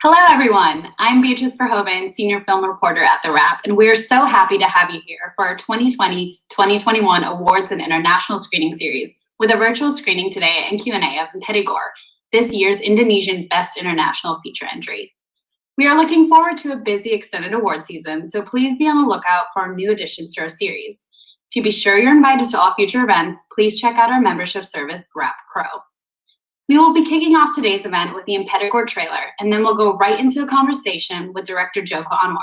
Hello, everyone. I'm Beatrice Verhoeven, Senior Film Reporter at TheWrap, and we're so happy to have you here for our 2020-2021 Awards and International Screening Series with a virtual screening today and Q&A of IMPETIGORE, this year's Indonesian Best International Feature entry. We are looking forward to a busy extended award season, so please be on the lookout for new additions to our series. To be sure you're invited to all future events, please check out our membership service, TheWrap Pro. We will be kicking off today's event with the IMPETIGORE trailer, and then we'll go right into a conversation with director Joko Anwar.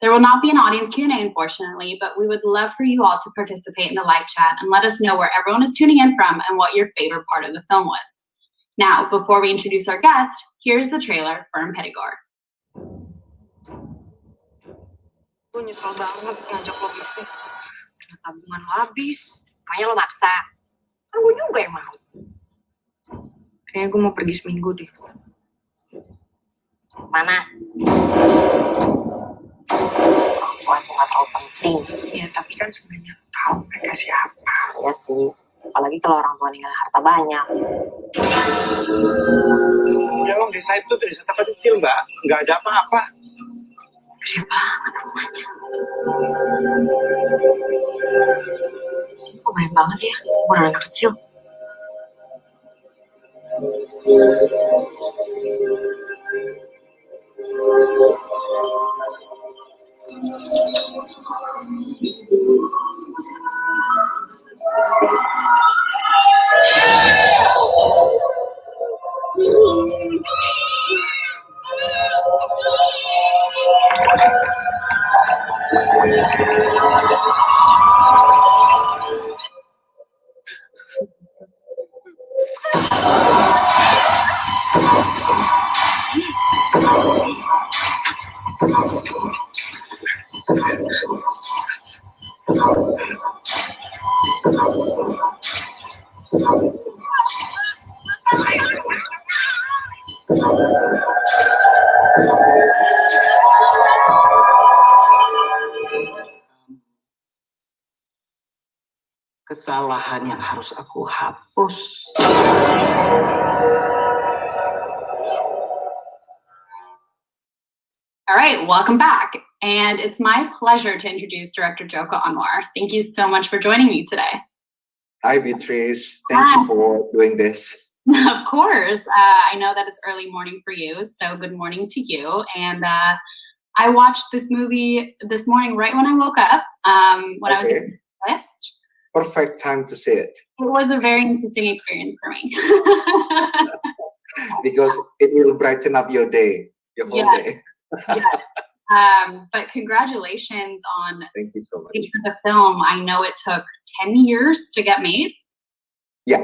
There will not be an audience Q&A, unfortunately, but we would love for you all to participate in the live chat and let us know where everyone is tuning in from and what your favorite part of the film was. Now, before we introduce our guest, here's the trailer for IMPETIGORE. Gue nyesel banget ngajak lo bisnis. Tabungan lo habis, makanya lo maksa. Kan gue juga yang mau. Kayaknya gue mau pergi seminggu deh. Mana? Aku aja gak terlalu penting. Ya, tapi kan sebenarnya tahu mereka siapa. Ya sih, apalagi kalau orang tua ninggalin harta banyak. Ya, desa itu desa tempat kecil, Mbak. Nggak ada apa-apa. Gede banget rumahnya. Sumpah banyak banget ya, bukan anak kecil. Kesalahan yang harus aku hapus. All right, welcome back. And it's my pleasure to introduce director Joko Anwar. Thank you so much for joining me today. Hi, Beatrice. Thank you for doing this. Of course. I know that it's early morning for you, so good morning to you. And I watched this movie this morning right when I woke up, when I was in the West. Perfect time to see it. It was a very interesting experience for me. Because it will brighten up your day, your whole day. But congratulations on Thank you so much. the film. I know it took 10 years to get made. Yeah,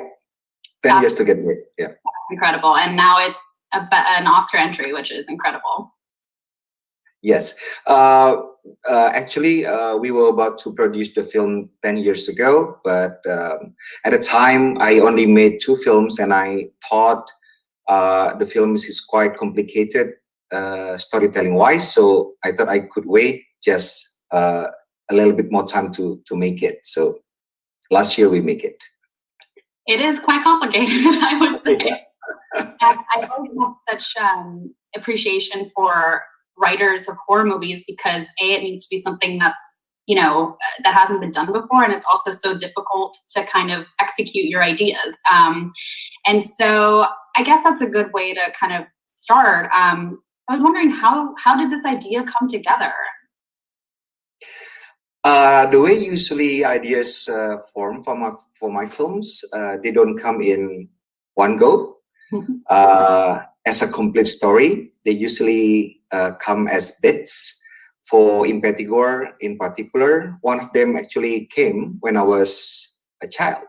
10 years to get made. Yeah, incredible. And now it's an Oscar entry, which is incredible. Yes. Actually, we were about to produce the film 10 years ago, but at the time, I only made 2 films, and I thought the films is quite complicated storytelling-wise, so I thought I could wait just a little bit more time to make it. So last year we make it. It is quite complicated, I would say. I always have such appreciation for writers of horror movies because it needs to be something that's, you know, that hasn't been done before, and it's also so difficult to kind of execute your ideas. And so I guess that's a good way to kind of start. I was wondering how did this idea come together? The way usually ideas form for my films, they don't come in one go. As a complete story, they usually come as bits. For IMPETIGORE in particular, one of them actually came when I was a child.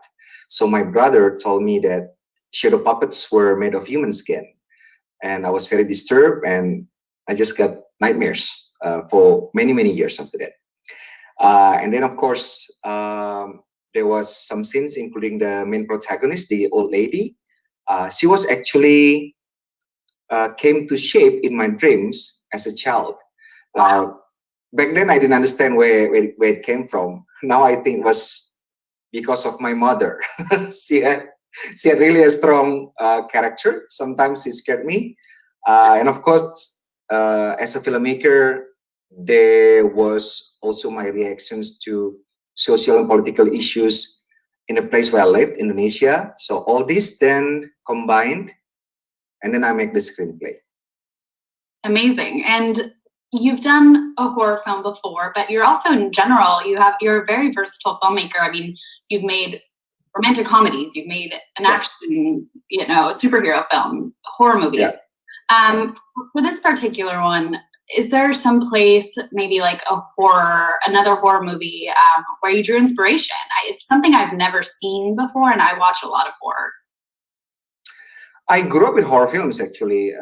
So my brother told me that shadow puppets were made of human skin. And I was very disturbed, and I just got nightmares for many, many years after that. And then, of course, there was some scenes, including the main protagonist, the old lady. She was actually came to shape in my dreams as a child. Back then, I didn't understand where it came from. Now I think it was because of my mother. She had really a strong character. Sometimes she scared me. And of course, as a filmmaker, there was also my reactions to social and political issues in the place where I lived, Indonesia. So all this then combined, and then I make the screenplay. Amazing. And you've done a horror film before, but you're also in general, you're a very versatile filmmaker. I mean, you've made romantic comedies, you've made an action, superhero film, horror movies. Yeah. For this particular one, is there some place, maybe like another horror movie, where you drew inspiration? It's something I've never seen before, and I watch a lot of horror. I grew up with horror films, actually.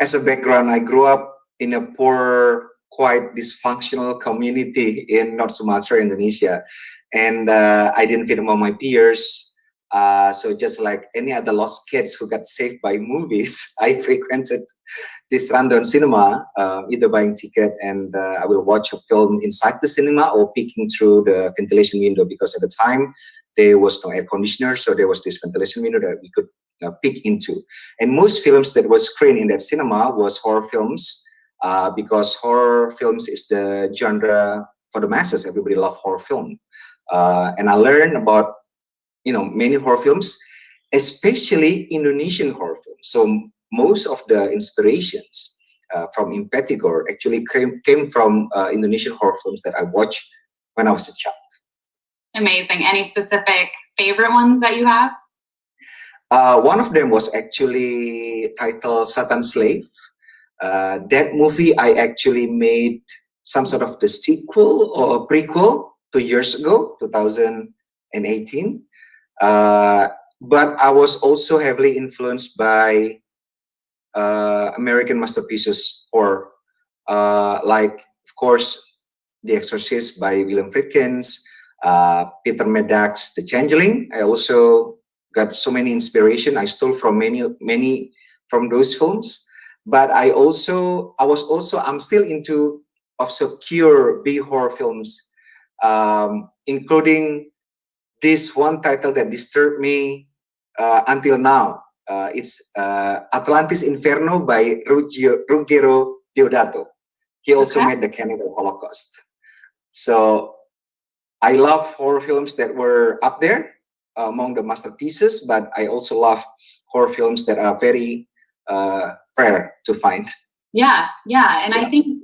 As a background, I grew up in a poor, quite dysfunctional community in North Sumatra, Indonesia. And I didn't fit among my peers. So just like any other lost kids who got saved by movies, I frequented this rundown cinema, either buying ticket and I will watch a film inside the cinema or peeking through the ventilation window, because at the time there was no air conditioner. So there was this ventilation window that we could peek into. And most films that was screened in that cinema was horror films, because horror films is the genre for the masses. Everybody loves horror film. And I learned about, many horror films, especially Indonesian horror films. So most of the inspirations from IMPETIGORE actually came from Indonesian horror films that I watched when I was a child. Amazing. Any specific favorite ones that you have? One of them was actually titled Satan's Slave. That movie I actually made some sort of the sequel or a prequel 2 years ago, 2018. But I was also heavily influenced by American masterpieces, or like, of course, The Exorcist by William Friedkin's, Peter Medak's The Changeling. I also got so many inspiration. I stole from many from those films. But I'm still into obscure B horror films, including this one title that disturbed me until now. It's Atlantis Inferno by Ruggero Deodato. He also made the Cannibal Holocaust. So I love horror films that were up there among the masterpieces, but I also love horror films that are very rare to find. Yeah. And I think,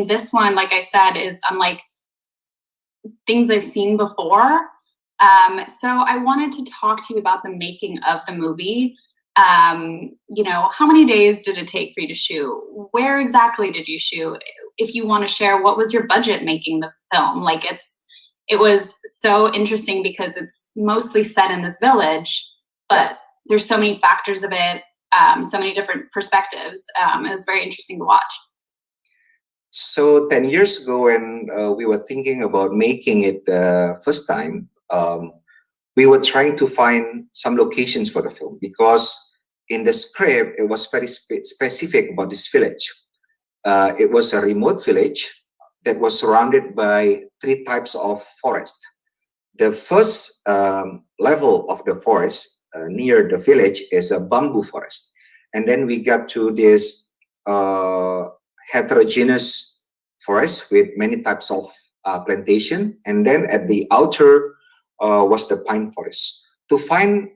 this one, like I said, is unlike things I've seen before. So I wanted to talk to you about the making of the movie. How many days did it take for you to shoot? Where exactly did you shoot? If you want to share, what was your budget making the film? It was so interesting because it's mostly set in this village, but there's so many factors of it, so many different perspectives. It was very interesting to watch. So 10 years ago, when we were thinking about making it the first time, we were trying to find some locations for the film, because in the script, it was very specific about this village. It was a remote village that was surrounded by 3 types of forest. The first level of the forest near the village is a bamboo forest. And then we got to this heterogeneous forest with many types of plantation. And then at the outer was the pine forest. To find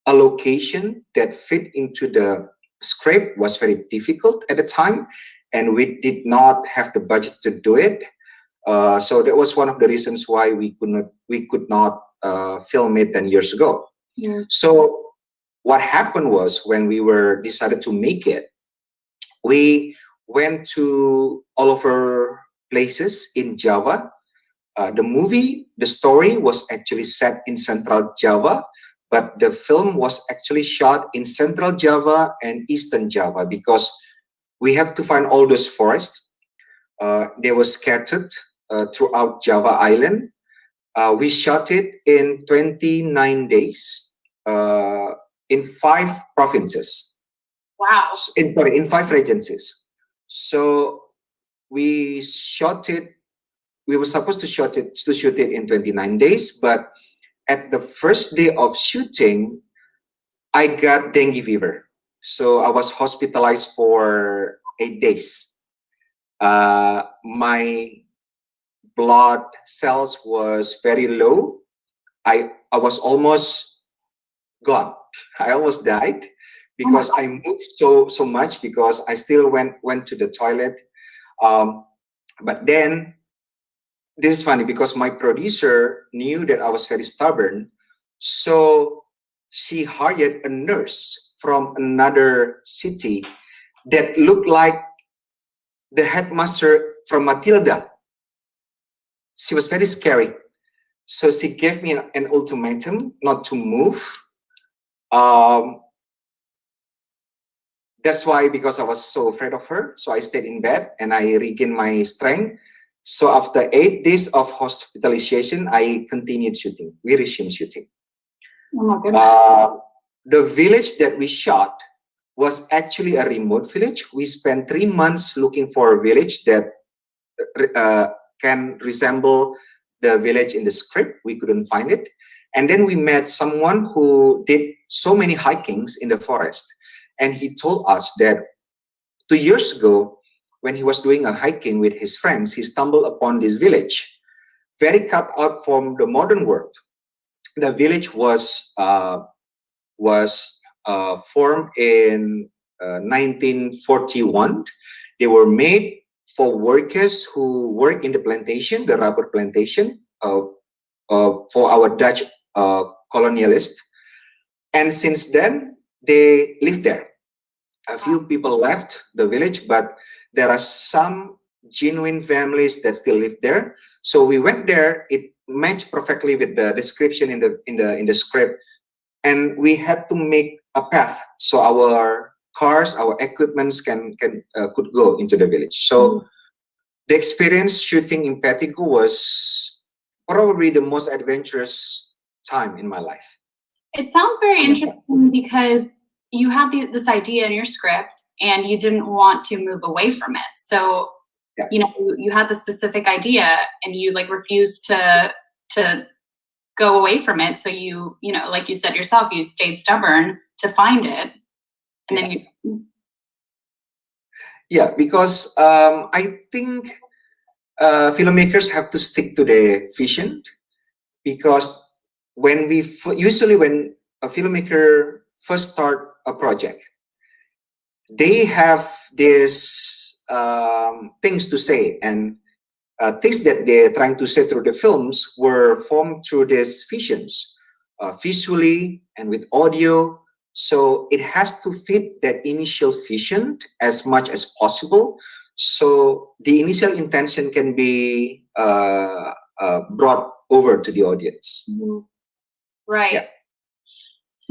a location that fit into the script was very difficult at the time, and we did not have the budget to do it. So that was one of the reasons why we could not film it 10 years ago. Yeah. So what happened was, when we decided to make it, we went to all over places in Java. The story was actually set in Central Java, but the film was actually shot in Central Java and Eastern Java, because we have to find all those forests. They were scattered throughout Java Island. We shot it in 29 days in 5 provinces. Wow. In 5 regencies. So we shot it. We were supposed to shoot it in 29 days, but at the first day of shooting, I got dengue fever. So I was hospitalized for 8 days. My blood cells was very low. I was almost gone. I almost died because I moved so much, because I still went to the toilet. But then this is funny, because my producer knew that I was very stubborn, so she hired a nurse from another city that looked like the headmaster from Matilda. She was very scary. So she gave me an ultimatum not to move. That's why, because I was so afraid of her, so I stayed in bed and I regained my strength. So after 8 days of hospitalization, I continued shooting. We resumed shooting. Oh my goodness. The village that we shot was actually a remote village. We spent 3 months looking for a village that can resemble the village in the script. We couldn't find it. And then we met someone who did so many hikings in the forest. And he told us that 2 years ago, when he was doing a hiking with his friends, he stumbled upon this village, very cut out from the modern world. The village was formed in 1941. They were made for workers who work in the plantation, the rubber plantation, for our Dutch colonialists. And since then, they lived there. A few people left the village, but there are some genuine families that still live there. So we went there. It matched perfectly with the description in the script, and we had to make a path so our cars, our equipments could go into the village. So the experience shooting IMPETIGORE was probably the most adventurous time in my life. It sounds very interesting because you had this idea in your script and you didn't want to move away from it. So, yeah. You know, you had the specific idea and you like refused to go away from it. So you know, like you said yourself, you stayed stubborn to find it. And yeah. then you. Yeah, because I think filmmakers have to stick to their vision, because when a filmmaker first start a project, they have these things to say, and things that they're trying to say through the films were formed through these visions, visually and with audio. So it has to fit that initial vision as much as possible, so the initial intention can be brought over to the audience. Mm-hmm. Right. Yeah.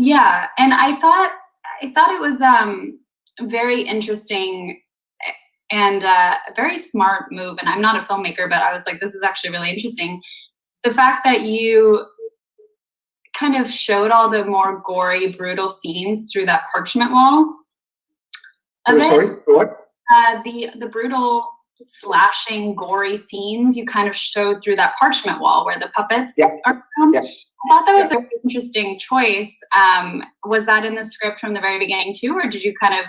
Yeah, and I thought it was very interesting and a very smart move. And I'm not a filmmaker, but I was like, this is actually really interesting. The fact that you kind of showed all the more gory, brutal scenes through that parchment wall. Sorry, what? The brutal, slashing, gory scenes you kind of showed through that parchment wall where the puppets are from. Yeah. I thought that was a really interesting choice. Was that in the script from the very beginning too, or did you kind of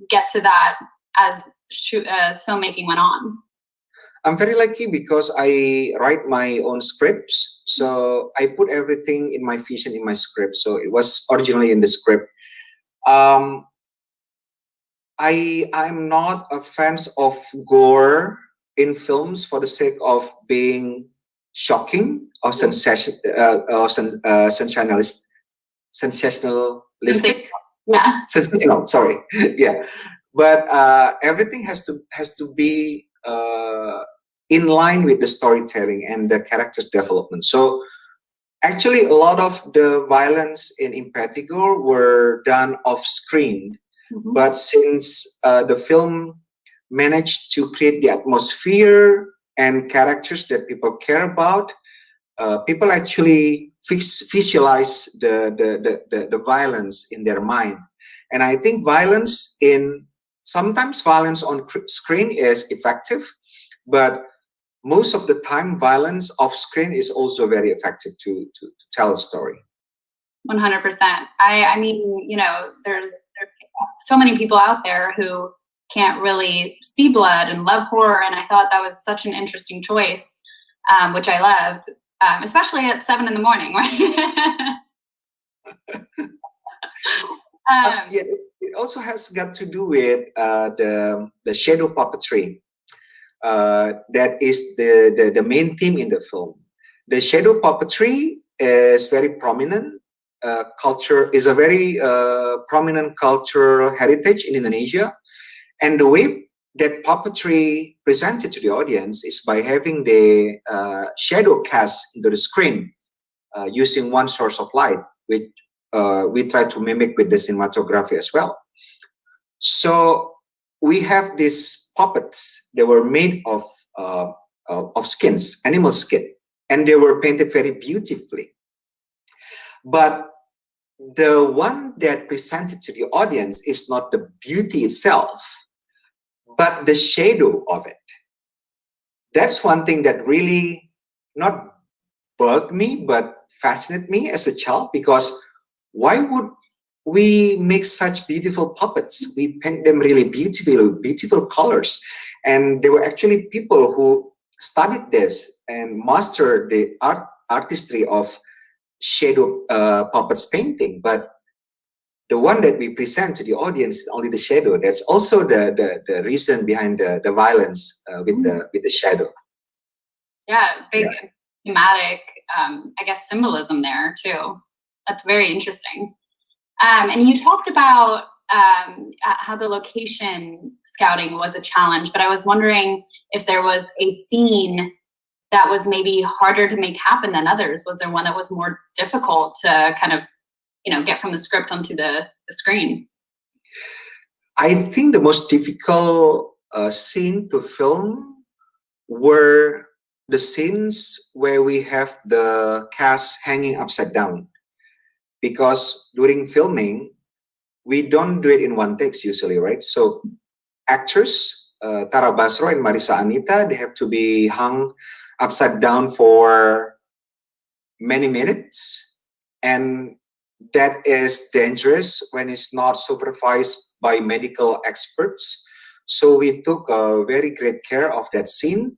get to that as filmmaking went on? I'm very lucky because I write my own scripts, so I put everything in my vision in my script. So it was originally in the script. I'm not a fan of gore in films for the sake of being shocking or sensationalistic. Yeah. Sensational. Sorry. Yeah. But everything has to be in line with the storytelling and the character development. So actually, a lot of the violence in IMPETIGORE were done off screen. Mm-hmm. But since the film managed to create the atmosphere and characters that people care about, people actually visualize the violence in their mind. And I think sometimes violence on screen is effective, but most of the time violence off screen is also very effective to tell a story. 100%. I mean, you know, there's so many people out there who can't really see blood and love horror, and I thought that was such an interesting choice, which I loved, especially at 7 in the morning, right? Yeah, it also has got to do with the shadow puppetry. That is the main theme in the film. The shadow puppetry is very prominent. Culture is a very prominent cultural heritage in Indonesia, and the way that puppetry presented to the audience is by having the shadow cast into the screen using one source of light, which we try to mimic with the cinematography as well. So we have these puppets. They were made of skins, animal skin, and they were painted very beautifully. But the one that presented to the audience is not the beauty itself, but the shadow of it. That's one thing that really not bugged me, but fascinated me as a child, because why would we make such beautiful puppets? We paint them really beautiful, beautiful colors. And there were actually people who studied this and mastered the artistry of shadow puppets painting. But the one that we present to the audience is only the shadow. That's also the reason behind the violence with the shadow. Yeah, big thematic, I guess, symbolism there too. That's very interesting. And you talked about how the location scouting was a challenge, but I was wondering if there was a scene that was maybe harder to make happen than others. Was there one that was more difficult to kind of, get from the script onto the screen? I think the most difficult scene to film were the scenes where we have the cast hanging upside down. Because during filming, we don't do it in one take usually, right? So actors, Tara Basro and Marisa Anita, they have to be hung upside down for many minutes. And that is dangerous when it's not supervised by medical experts. So we took very great care of that scene.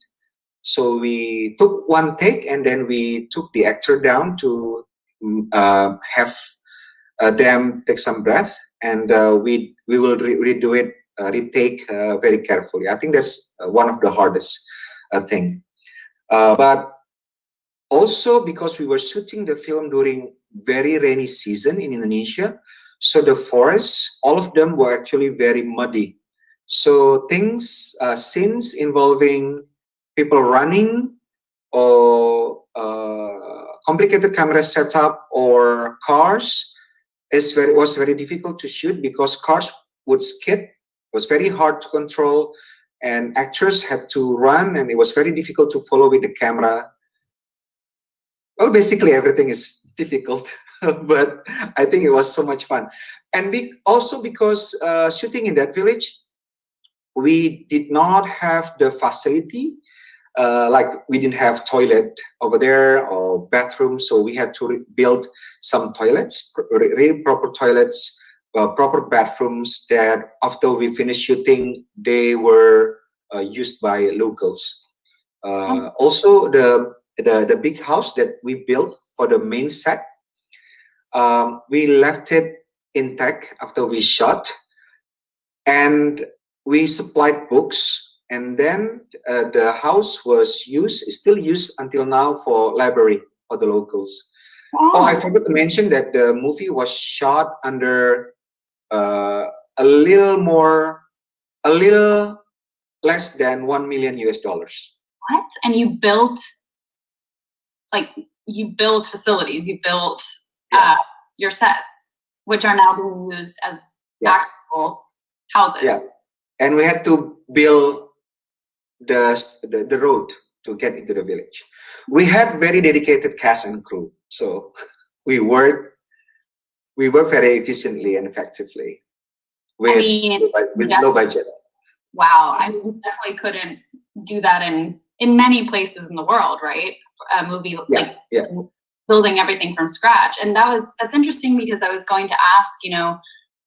So we took one take and then we took the actor down to have them take some breath, and we will redo it, retake very carefully. I think that's one of the hardest thing. But also because we were shooting the film during very rainy season in Indonesia, so the forests, all of them were actually very muddy. So scenes involving people running or complicated camera setup or cars was very difficult to shoot because cars would skid. It was very hard to control, and actors had to run, and it was very difficult to follow with the camera. Well, basically everything is difficult, but I think it was so much fun. And also because shooting in that village, we did not have the facility. Like we didn't have toilet over there or bathroom, so we had to build some toilets, really proper toilets, proper bathrooms that after we finished shooting, they were used by locals. Also, the big house that we built for the main set, we left it intact after we shot, and we supplied books. And then the house is still used until now for library for the locals. Oh, I forgot to mention that the movie was shot under a little less than $1 million. What? And you built facilities, you built your sets, which are now being used as actual houses. Yeah, and we had to build the road to get into the village. We had very dedicated cast and crew, so we worked very efficiently and effectively with low budget. Wow, I definitely couldn't do that in many places in the world, right? A movie building everything from scratch, and that's interesting because I was going to ask,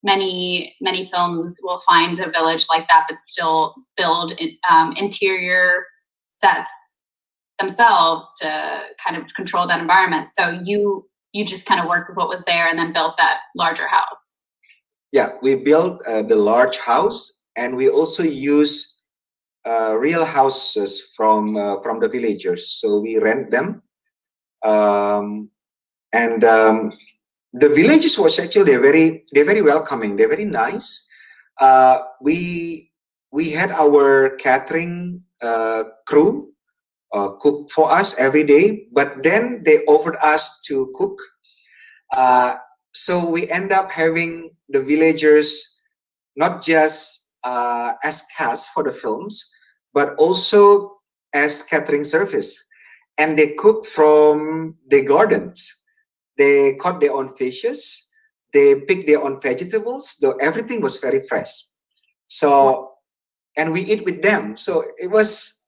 many films will find a village like that, but still build interior sets themselves to kind of control that environment. So you just kind of worked with what was there and then built that larger house. Yeah, we built the large house, and we also use real houses from the villagers. So we rent them, and the villages was actually they're very welcoming. They're very nice. We had our catering crew cook for us every day, but then they offered us to cook. So we end up having the villagers not just as cast for the films, but also as catering service. And they cook from the gardens. They caught their own fishes. They picked their own vegetables, though everything was very fresh. So, and we eat with them. So it was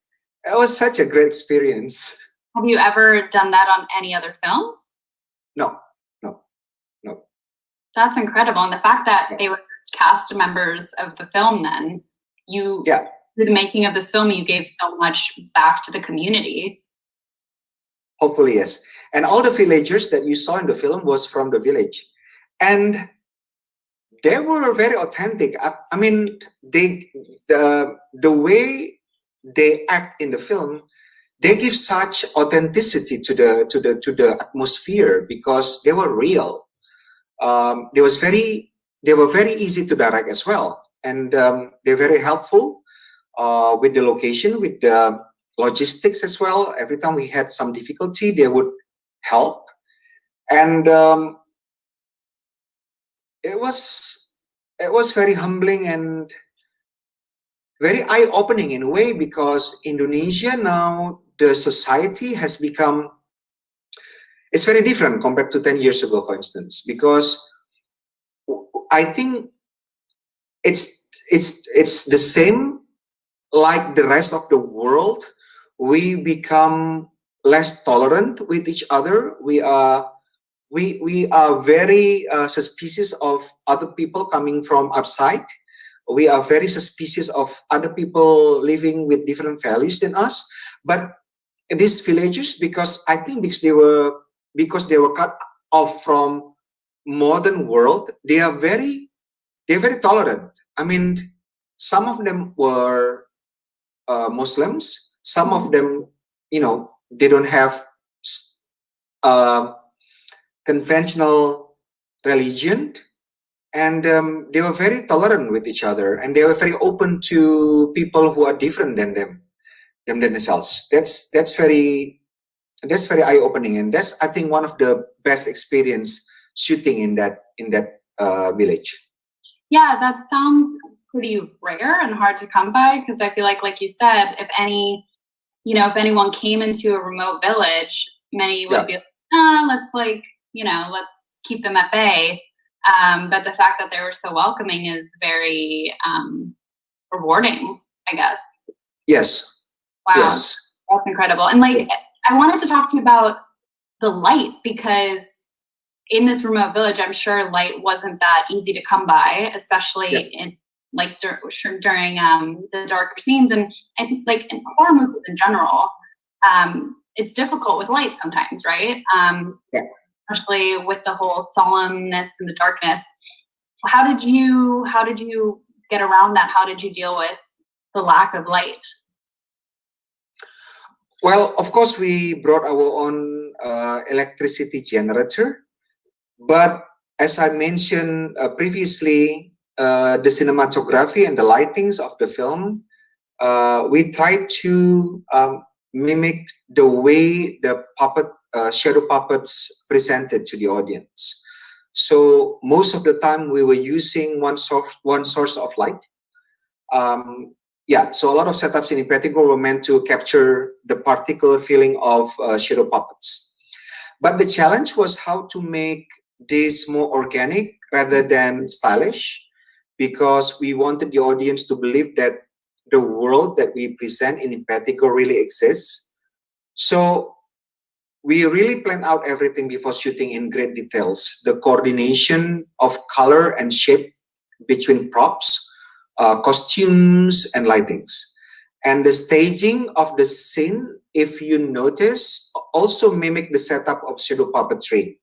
such a great experience. Have you ever done that on any other film? No. That's incredible. And the fact that they were cast members of the film, then through the making of this film, you gave so much back to the community. Hopefully, yes. And all the villagers that you saw in the film was from the village. And they were very authentic. I mean, the way they act in the film, they give such authenticity to the atmosphere because they were real. They were very easy to direct as well, and they're very helpful with the location, with the logistics as well. Every time we had some difficulty, they would help, and it was very humbling and very eye-opening in a way, because Indonesia now, the society has become, it's very different compared to 10 years ago, for instance, because I think it's the same like the rest of the world. We become less tolerant with each other. We are very suspicious of other people coming from outside. We are very suspicious of other people living with different values than us. But these villagers, because I think because they were cut off from modern world, they're very tolerant. I mean, some of them were Muslims. Some of them, they don't have conventional religion, and they were very tolerant with each other, and they were very open to people who are different than themselves. That's very eye-opening, and that's, I think, one of the best experience shooting in that village. Yeah, that sounds pretty rare and hard to come by, because I feel like you said, if anyone came into a remote village, many would be like, let's keep them at bay. But the fact that they were so welcoming is very rewarding, I guess. Yes. Wow. Yes. That's incredible. And I wanted to talk to you about the light, because in this remote village, I'm sure light wasn't that easy to come by, especially in during the darker scenes, and in horror movies in general. It's difficult with light sometimes, right? Especially with the whole solemnness and the darkness. How did you get around that? How did you deal with the lack of light? Well, of course, we brought our own electricity generator, but as I mentioned previously, the cinematography and the lightings of the film, we tried to mimic the way the shadow puppets presented to the audience. So most of the time we were using one source of light. So a lot of setups in IMPETIGORE were meant to capture the particular feeling of shadow puppets. But the challenge was how to make this more organic rather than stylish, because we wanted the audience to believe that the world that we present in IMPETIGORE really exists. So we really planned out everything before shooting in great details. The coordination of color and shape between props, costumes, and lightings. And the staging of the scene, if you notice, also mimic the setup of shadow puppetry,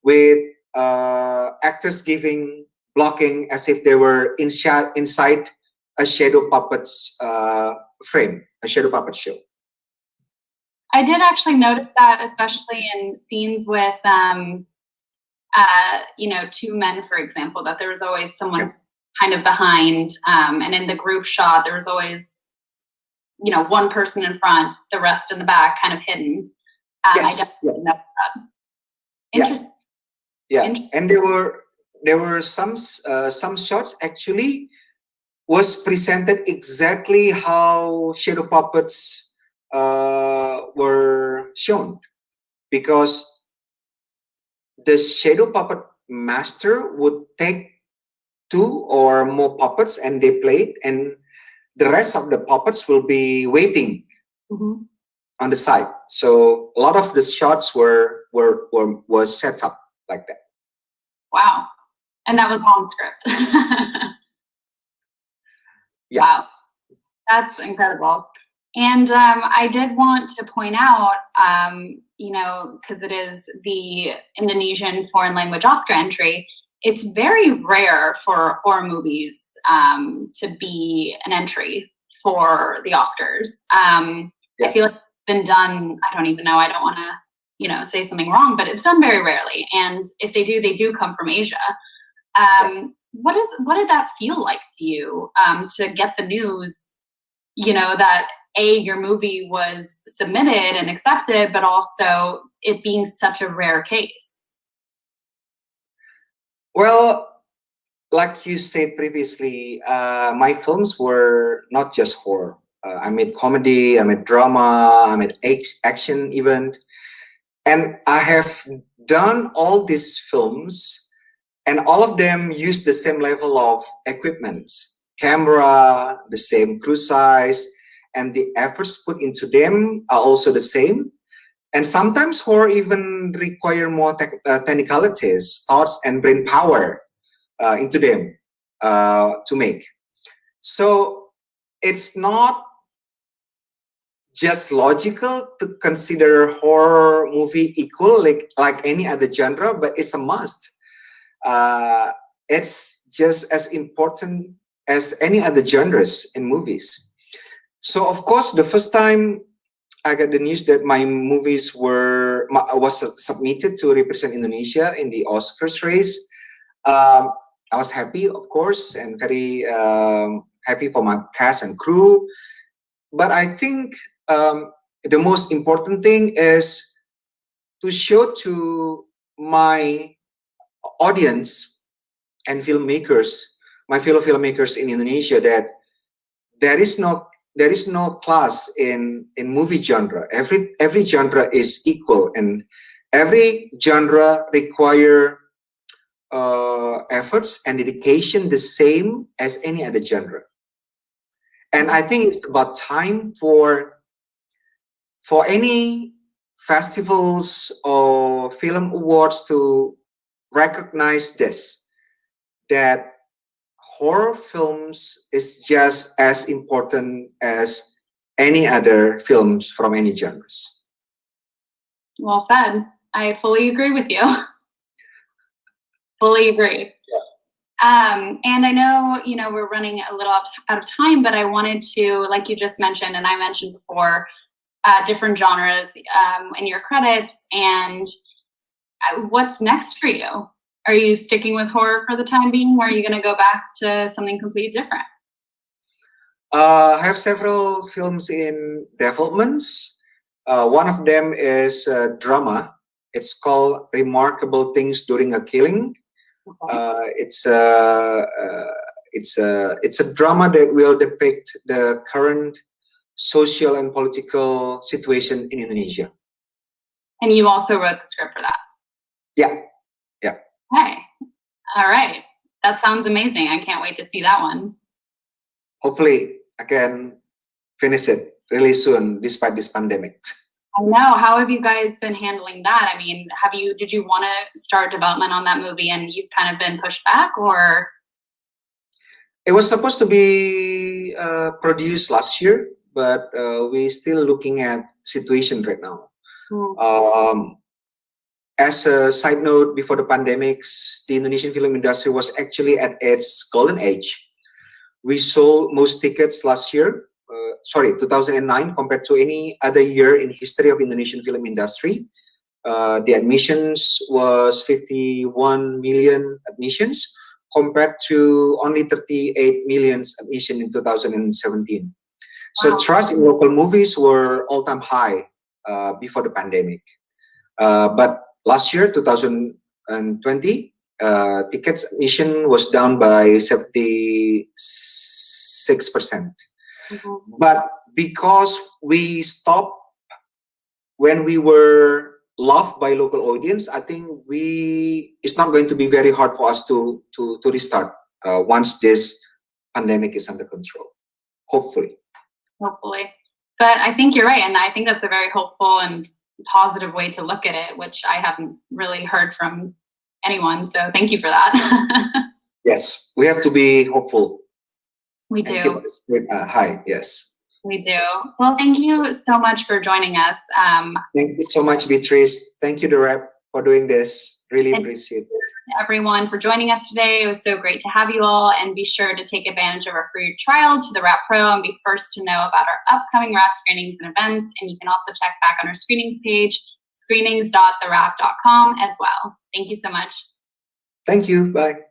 with actors blocking as if they were inside a shadow puppet's frame, a shadow puppet show. I did actually notice that, especially in scenes with, you know, two men, for example, that there was always someone kind of behind, and in the group shot, there was always, you know, one person in front, the rest in the back, kind of hidden. Yes. I definitely noticed that. Interesting. Yeah, and there were some shots actually was presented exactly how shadow puppets were shown, because the shadow puppet master would take 2 or more puppets and they played, and the rest of the puppets will be waiting on the side. So a lot of the shots were set up like that. Wow. And that was on script. Yeah. Wow. That's incredible. And I did want to point out, you know, because it is the Indonesian foreign language Oscar entry, it's very rare for horror movies to be an entry for the Oscars. I feel like it's been done, I don't even know, I don't want to, you know, say something wrong, but it's done very rarely. And if they do come from Asia. What did that feel like to you, to get the news, you know, that your movie was submitted and accepted, but also it being such a rare case? Well, like you said previously, my films were not just horror. I made comedy, I made drama, I made action even. And I have done all these films, and all of them use the same level of equipments, camera, the same crew size, and the efforts put into them are also the same. And sometimes horror even require more technicalities, thoughts, and brain power into them to make. So it's not just logical to consider horror movie equal like any other genre, but it's a must. It's just as important as any other genres in movies. So of course, the first time I got the news that my movies was submitted to represent Indonesia in the Oscars race, I was happy, of course, and very happy for my cast and crew. But I think the most important thing is to show to my audience and filmmakers, my fellow filmmakers in Indonesia, that there is no class in movie genre. Every genre is equal, and every genre require efforts and dedication the same as any other genre. And I think it's about time for any festivals or film awards to recognize this, that horror films is just as important as any other films from any genres. Well said. I fully agree with you. Fully agree. And I know, you know, we're running a little out of time, but I wanted to, like you just mentioned, and I mentioned before, different genres in your credits, and what's next for you? Are you sticking with horror for the time being, or are you going to go back to something completely different? I have several films in developments. One of them is drama. It's called Remarkable Things During a Killing. Okay. It's a drama that will depict the current social and political situation in Indonesia. And you also wrote the script for that? Yeah. Hey, all right. That sounds amazing. I can't wait to see that one. Hopefully, I can finish it really soon, despite this pandemic. I know. How have you guys been handling that? I mean, did you want to start development on that movie and you've kind of been pushed back, or? It was supposed to be produced last year, but we're still looking at situation right now. As a side note, before the pandemics, the Indonesian film industry was actually at its golden age. We sold most tickets last year, 2009, compared to any other year in history of Indonesian film industry. The admissions was 51 million admissions, compared to only 38 million admission in 2017. So Wow. trust in local movies were all-time high before the pandemic. But last year, 2020, tickets admission was down by 76%. But because we stopped when we were loved by local audience, I think it's not going to be very hard for us to restart once this pandemic is under control. Hopefully. But I think you're right, and I think that's a very hopeful and positive way to look at it, which I haven't really heard from anyone. So thank you for that. Yes, we have to be hopeful. We do. High, yes. We do. Well, thank you so much for joining us. Thank you so much, Beatrice. Thank you, TheWrap, for doing this. Really appreciate it. Everyone for joining us today. It was so great to have you all, and be sure to take advantage of our free trial to TheWrap Pro and be first to know about our upcoming wrap screenings and events. And you can also check back on our screenings page, screenings.thewrap.com as well. Thank you so much. Thank you. Bye.